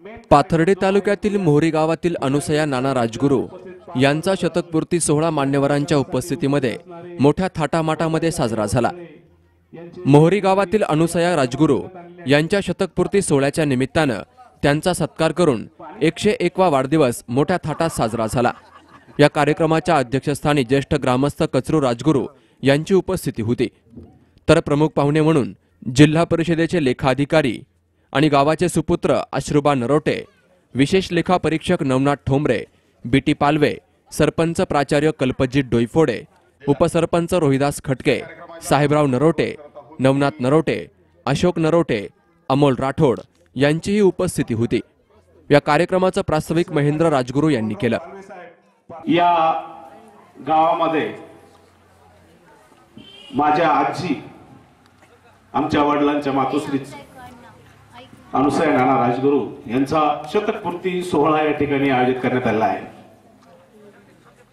पाथर्डी तालुक्यातील मोहरी गावातील अनुसया नाना राजगुरू यांचा शतकपूर्ती सोहळा मान्यवरांच्या उपस्थितीमध्ये मोठ्या थाटामाटामध्ये साजरा झाला। मोहरी गावातील अनुसया राजगुरू यांच्या शतकपूर्ती सोहळ्याच्या निमित्तानं त्यांचा सत्कार करून 101वा वाढदिवस मोठ्या थाटात साजरा झाला। या कार्यक्रमाच्या अध्यक्षस्थानी ज्येष्ठ ग्रामस्थ कचरू राजगुरू यांची उपस्थिती होती। तर प्रमुख पाहुणे म्हणून जिल्हा परिषदेचे लेखाधिकारी आणि गावाचे सुपुत्र अश्रुबा नरोटे, विशेष लेखा परीक्षक नवनाथ ठोंबरे, बीटी पालवे, सरपंच प्राचार्य कल्पजित डोईफोडे, उपसरपंच रोहिदास खटके, साहेबराव नरोटे, नवनाथ नरोटे, अशोक नरोटे, अमोल राठोड यांचीही उपस्थिती होती। या कार्यक्रमाचं प्रास्ताविक महेंद्र राजगुरू यांनी केलं। या गावामध्ये माझ्या आजी, आमच्या वडिलांच्या मातोश्रीच अनुसया नाना राजगुरू यांचा शतकपूर्ती सोहळा या ठिकाणी आयोजित करण्यात आला आहे।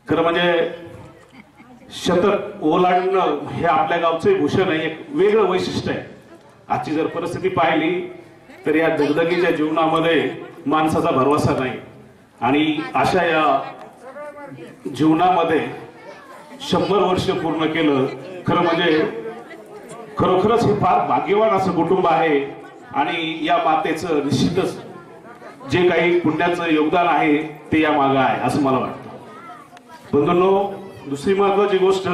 खरं म्हणजे शतक ओलांडणं हे आपल्या गावचे भूषण आहे, एक वेगळं वैशिष्ट्य आहे। आजची जर परिस्थिती पाहिली तर या दगदगीच्या जीवनामध्ये माणसाचा भरवसा नाही आणि अशा या जीवनामध्ये 100 वर्ष पूर्ण केलं, खरं म्हणजे खरोखरच हे फार भाग्यवान असं कुटुंब आहे आणि या मातेचं निश्चितच जे काही पुण्याचं योगदान आहे ते या मागे आहे असं मला वाटतं। बंधूंनो, दुसरी महत्वाची गोष्ट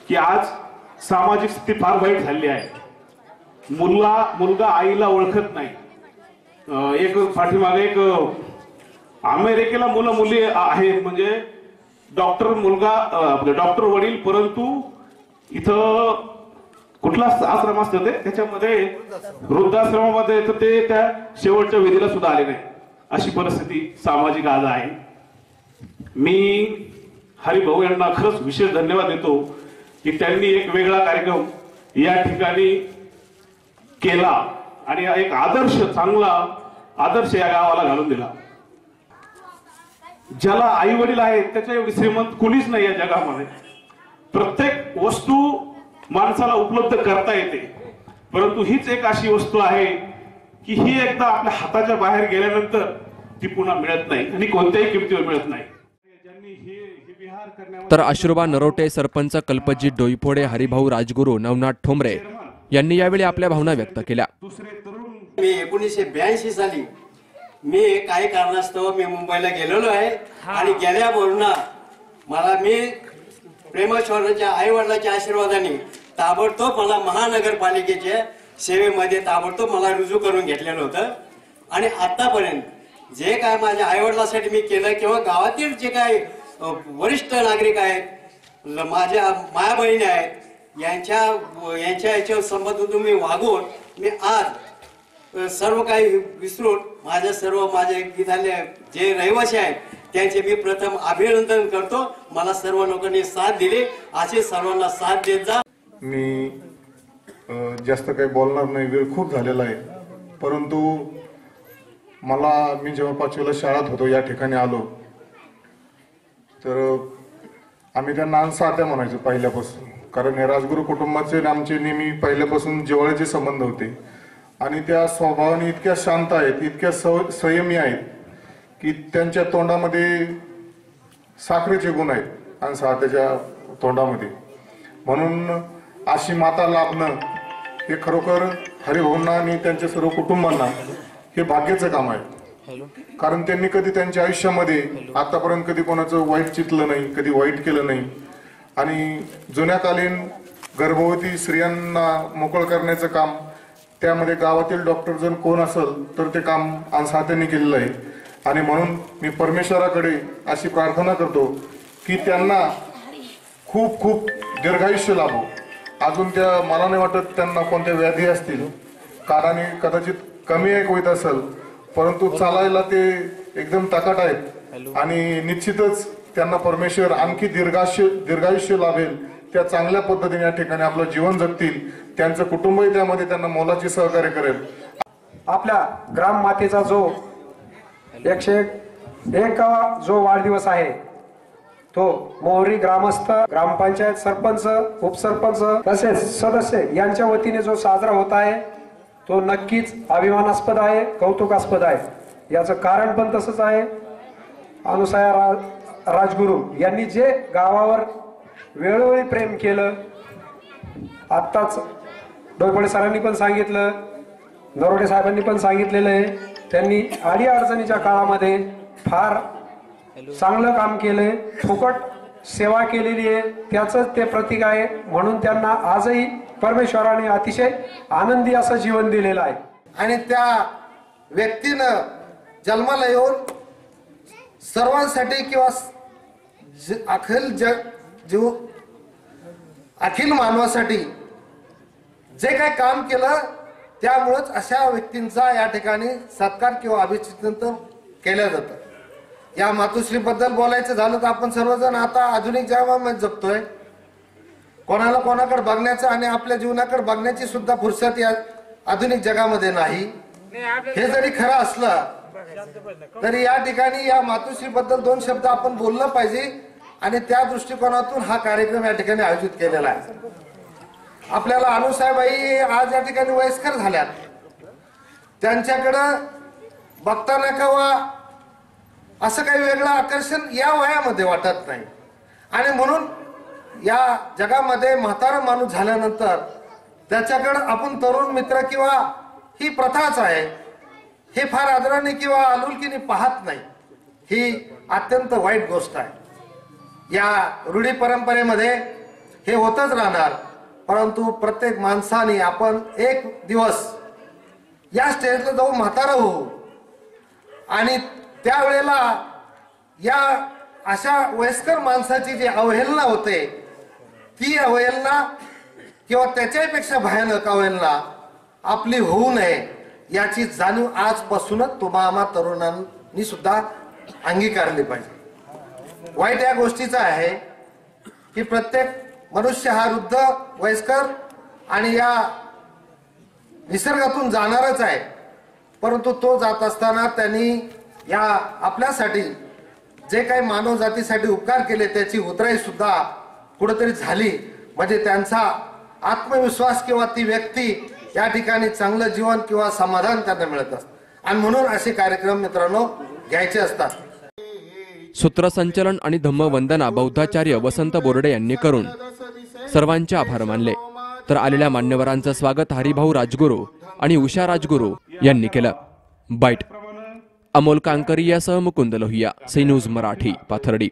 की आज सामाजिक स्थिती फार वाईट झाली आहे। मुलगा आईला ओळखत नाही। एक पाठीमागे एक अमेरिकेला मुलं मुली आहेत, म्हणजे डॉक्टर मुलगा डॉक्टर वडील, परंतु इथं कुठला आश्रम असतं ते त्याच्यामध्ये वृद्धाश्रमामध्ये तर ते त्या शेवटच्या विधीला सुद्धा आले नाही, अशी परिस्थिती सामाजिक आज आहे। मी हरिभाऊ यांना खरंच विशेष धन्यवाद देतो की त्यांनी एक वेगळा कार्यक्रम या ठिकाणी केला आणि एक चांगला आदर्श या गावाला घालून दिला। ज्याला आई वडील आहेत त्याच्या एवढी श्रीमंत कुणीच नाही या जगामध्ये। प्रत्येक वस्तू माणसाला उपलब्ध करता येते, परंतु हीच एक अशी वस्तू आहे की ही एकदा आपल्या हाताच्या बाहेर गेल्यानंतर ती पुन्हा मिळत नाही आणि कोणत्याही किमतीवर मिळत नाही। तर अश्रुबा नरोटे, सरपंच कल्पजित डोईफोडे, हरिभाऊ राजगुरू, नवनाथ ठोंबरे यांनी यावेळी आपल्या भावना व्यक्त केल्या। मी 1982 साली मी काही कारणास्तव मी मुंबईला गेलेलो आहे आणि गेल्यावरून मी प्रेमेश्वरांच्या आई वडिलांच्या आशीर्वादाने ताबडतोब मला महानगरपालिकेच्या सेवेमध्ये ताबडतोब मला रुजू करून घेतलेलं होतं आणि आतापर्यंत जे काय माझ्या आई वडिलांसाठी मी केलं किंवा गावातील जे काय वरिष्ठ नागरिक आहेत, माझ्या माया बहिणी आहेत, यांच्या संबंधातून मी वागून मी आज सर्व काही विसरून माझे इथले जे रहिवासी आहेत त्यांचे मी प्रथम अभिनंदन करतो। मला सर्व लोकांनी साथ दिली, असे सर्वांना साथ देत जा। मी जास्त काही बोलणार नाही, वेळ खूप झालेला आहे, परंतु मी जेव्हा 5वीला शाळेत होतो या ठिकाणी आलो तर आम्ही त्यांना अनसात्या म्हणायचो पहिल्यापासून, कारण हे राजगुरू कुटुंबाचे आमचे नेहमी पहिल्यापासून जिव्हाळ्याचे संबंध होते आणि त्या स्वभावाने इतक्या शांत आहेत, इतक्या संयमी आहेत की त्यांच्या तोंडामध्ये साखरेचे गुण आहेत आणि त्याच्या तोंडामध्ये, म्हणून अशी माता लाभणं हे खरोखर हरिभाऊंना आणि त्यांच्या सर्व कुटुंबांना हे भाग्याचं काम आहे। कारण त्यांनी कधी त्यांच्या आयुष्यामध्ये आतापर्यंत कधी कोणाचं वाईट चितलं नाही, कधी वाईट केलं नाही आणि जुन्याकालीन गर्भवती स्त्रियांना मोकळ करण्याचं काम त्यामध्ये गावातील डॉक्टर जर कोण असेल तर ते काम अनसात्याने केलेलं आहे आणि म्हणून मी परमेश्वराकडे अशी प्रार्थना करतो की त्यांना खूप खूप दीर्घायुष्य लाभो। अजून मला नाही वाटत त्यांना कोणत्या व्याधी असतील, काराने कदाचित कमी एक होत असेल, परंतु चालायला ते एकदम ताकद आहेत आणि निश्चितच त्यांना परमेश्वर आणखी दीर्घायुष्य लाभेल, त्या चांगल्या पद्धतीने या ठिकाणी आपलं जीवन जगतील, त्यांचं कुटुंबही त्यामध्ये त्यांना मोलाचे सहकार्य करेल। आपल्या ग्राम मातेचा जो 101 जो वाढदिवस आहे तो मोहरी ग्रामस्थ, ग्रामपंचायत सरपंच, उपसरपंच तसेच सदस्य यांच्या वतीने जो साजरा होत आहे तो नक्कीच अभिमानास्पद आहे, कौतुकास्पद आहे। याचं कारण पण तसंच आहे. अनुसया राजगुरू यांनी जे गावावर वेळोवेळी प्रेम केलं, आत्ताच डोईफोडे सरांनी पण सांगितलं, नरोडे साहेबांनी पण सांगितलेलं आहे. त्यांनी अडीअडचणीच्या काळामध्ये फार चांगलं काम केलंय, फुकट सेवा केलेली आहे, त्याचं ते प्रतीक आहे. म्हणून त्यांना आजही परमेश्वराने अतिशय आनंदी असं जीवन दिलेलं आहे. आणि त्या व्यक्तीनं जन्माला येऊन सर्वांसाठी किंवा अखिल मानवासाठी जे काही काम केलं, त्यामुळेच अशा व्यक्तींचा या ठिकाणी सत्कार किंवा अभिचिंतन केलं जातं. या मातोश्रीबद्दल बोलायचं झालं तर आपण सर्वजण आता आधुनिक जगामध्ये जगतोय. कोणाला कोणाकडे बघण्याचं आणि आपल्या जीवनाकडे बघण्याची सुद्धा फुरसत या आधुनिक जगामध्ये नाही. हे जरी खरं असलं तरी या ठिकाणी या मातोश्रीबद्दल 2 शब्द आपण बोललं पाहिजे आणि त्या दृष्टिकोनातून हा कार्यक्रम या ठिकाणी आयोजित केलेला आहे. आपल्याला अनुसाहेबाई आज या ठिकाणी वयस्कर झाल्यात. त्यांच्याकडं बघताना किंवा असं काही वेगळं आकर्षण या वयामध्ये वाटत नाही. आणि म्हणून या जगामध्ये म्हातारा माणूस झाल्यानंतर त्याच्याकडे आपण तरुण मित्र किंवा ही प्रथाच आहे, हे फार आदराने किंवा आलुलकीने पाहत नाही. ही अत्यंत वाईट गोष्ट आहे. या रूढी परंपरेमध्ये हे होतच राहणार. परंतु प्रत्येक माणसाने आपण एक दिवस या स्टेजला जाऊन म्हातारा होऊ आणि त्यावेळेला या अशा वयस्कर माणसाची जी अवहेलना होते, ती अवहेलना किंवा त्याच्यापेक्षा भयानक अवहेलना आपली होऊ नये याची जाणीव आजपासूनच तुम्हा तरुणांनी सुद्धा अंगीकारली पाहिजे. वाईट या गोष्टीचा आहे की प्रत्येक मनुष्य हा वृद्ध वयस्कर आणि या निसर्गातून जाणारच आहे. परंतु तो जात असताना त्यांनी या आपल्यासाठी जे काही मानव जातीसाठी उपकार केले त्याची उतराई सुद्धा कुठेतरी झाली. म्हणजे त्यांचा आत्मविश्वास किंवा ती व्यक्ती या ठिकाणी चांगलं जीवन किंवा समाधान त्यांना मिळत असतं. आणि म्हणून असे कार्यक्रम मित्रांनो घ्यायचे असतात. सूत्रसंचलन आणि धम्मवंदना बौद्धाचार्य वसंत बोर्डे यांनी करून सर्वांचे आभार मानले. तर आलेल्या मान्यवरांचं स्वागत हरिभाऊ राजगुरू आणि उषा राजगुरू यांनी केलं. बाईट अमोल कांकरी यासह मुकुंद लोहिया, सी न्यूज मराठी, पाथर्डी.